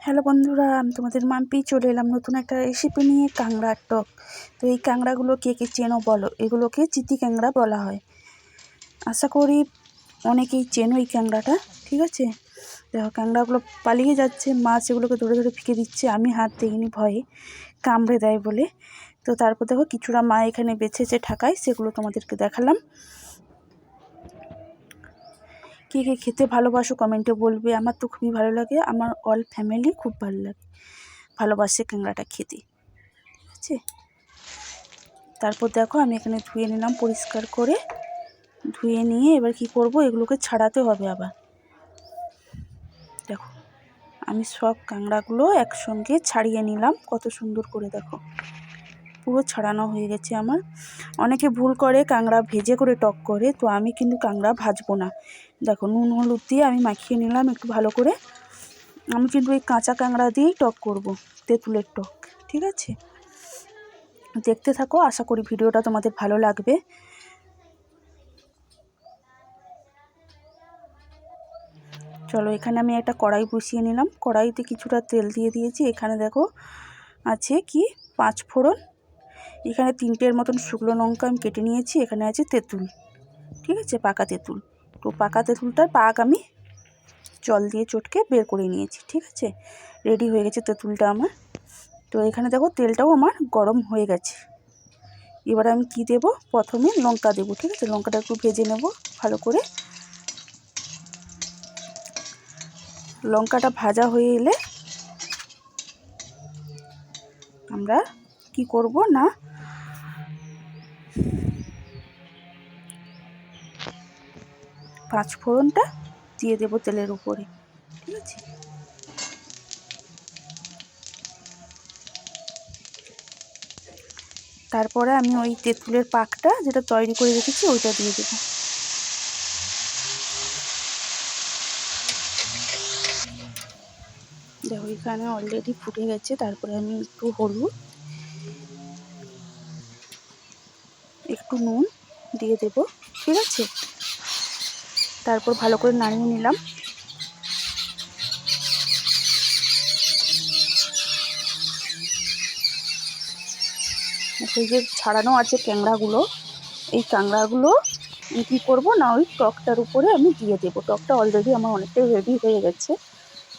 Hello বন্ধুরা, আমি তোমাদের মাম্পি চলে এলাম নতুন একটা রেসিপি নিয়ে, কাঁকড়ার টক। তো এই কাঁকড়াগুলো কে কে চেনো বলো? এগুলোকে চিতি কাঁকড়া বলা হয়। আশা করি অনেকেই চেনো এই কাঁকড়াটা। ঠিক আছে, দেখো কাঁকড়াগুলো পালিয়ে যাচ্ছে, মাছ এগুলোকে ধরে ধরে ফিকে দিচ্ছে। আমি হাত দিইনি ভয়ে, কামড়ে দেয় বলে। তো তারপর দেখো কিছুটা মা এখানে বেছেছে ঠাকায়, সেগুলো তোমাদেরকে দেখালাম। কে কে খেতে ভালোবাসো কমেন্টে বলবে। আমার তো খুবই ভালো লাগে, আমার অল ফ্যামিলি খুব ভালো লাগে, ভালোবাসে কাঁকড়াটা খেতে। ঠিক আছে, তারপর দেখো আমি এখানে ধুয়ে নিলাম পরিষ্কার করে। ধুয়ে নিয়ে এবার কি করব, এগুলোকে ছাড়াতে হবে আবার। দেখো আমি সব কাঁকড়াগুলো একসঙ্গে ছাড়িয়ে নিলাম, কত সুন্দর করে দেখো পুরো ছাড়ানো হয়ে গেছে আমার। অনেকে ভুল করে কাঁকড়া ভেজে করে টক করে, তো আমি কিন্তু কাঁকড়া ভাজবো না। দেখো নুন হলুদ দিয়ে আমি মাখিয়ে নিলাম একটু ভালো করে। আমি কিন্তু এই কাঁচা কাঁকড়া দিয়েই টক করব, তেঁতুলের টক। ঠিক আছে, দেখতে থাকো, আশা করি ভিডিওটা তোমাদের ভালো লাগবে। চলো এখানে আমি একটা কড়াই বসিয়ে নিলাম, কড়াইতে কিছুটা তেল দিয়ে দিয়েছি। এখানে দেখো আছে কি 5 ফোড়ন, এখানে 3টের মতন শুকনো লঙ্কা আমি কেটে নিয়েছি। এখানে আছে তেঁতুল, ঠিক আছে, পাকা তেঁতুল। তো পাকা তেঁতুলটার পাক আমি জল দিয়ে চটকে বের করে নিয়েছি। ঠিক আছে, রেডি হয়ে গেছে তেঁতুলটা আমার। তো এখানে দেখো তেলটাও আমার গরম হয়ে গেছে। এবার আমি কি দেব, প্রথমে লঙ্কা দেবো। ঠিক আছে, লঙ্কাটা একটু ভেজে নেব ভালো করে। লঙ্কাটা ভাজা হয়ে এলে আমরা কি করব না, পাঁচ ফোড়নটা দিয়ে দেব তেলের উপরে। ঠিক আছে, তারপরে আমি ওই তেঁতুলের পাকটা যেটা তৈরি করে রেখেছি ওইটা দিয়ে দেব। দেখো এখানে অলরেডি ফুটে গেছে। তারপরে আমি একটু হলুদ, একটু নুন দিয়ে দেব। ঠিক আছে, তারপর ভালো করে নাড়িয়ে নিলাম। সেই যে ছাড়ানো আছে কাঁকড়াগুলো, এই কাঁকড়াগুলো আমি কী করবো না, ওই টকটার উপরে আমি দিয়ে দেবো। টকটা অলরেডি আমার অনেকটাই রেডি হয়ে গেছে,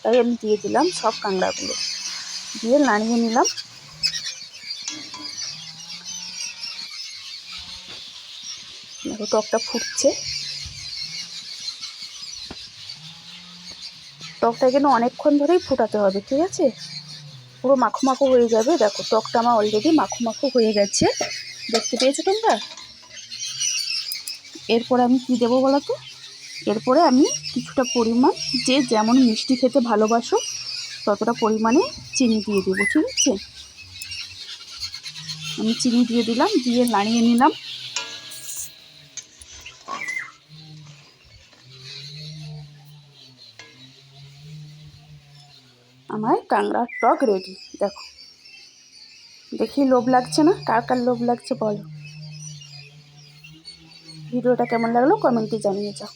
তাই আমি দিয়ে দিলাম সব কাঁকড়াগুলো, দিয়ে নাড়িয়ে নিলাম। দেখো টকটা ফুটছে। টকটা কিন্তু অনেকক্ষণ ধরেই ফুটাতে হবে। ঠিক আছে, পুরো মাখো মাখো হয়ে যাবে। দেখো টকটা আমার অলরেডি মাখো মাখো হয়ে গেছে, দেখতে পেয়েছো তোমরা। এরপরে আমি কী দেবো বলো তো, এরপরে আমি কিছুটা পরিমাণ, যে যেমন মিষ্টি খেতে ভালোবাসো ততটা পরিমাণে চিনি দিয়ে দেবো। ঠিক আছে, আমি চিনি দিয়ে দিলাম, দিয়ে নাড়িয়ে নিলাম। আমার কাঁকড়ার টক রেডি। দেখো দেখি লোভ লাগছে না? কার কার লোভ লাগছে বলো। ভিডিওটা কেমন লাগলো কমেন্টে জানিয়ে যাও।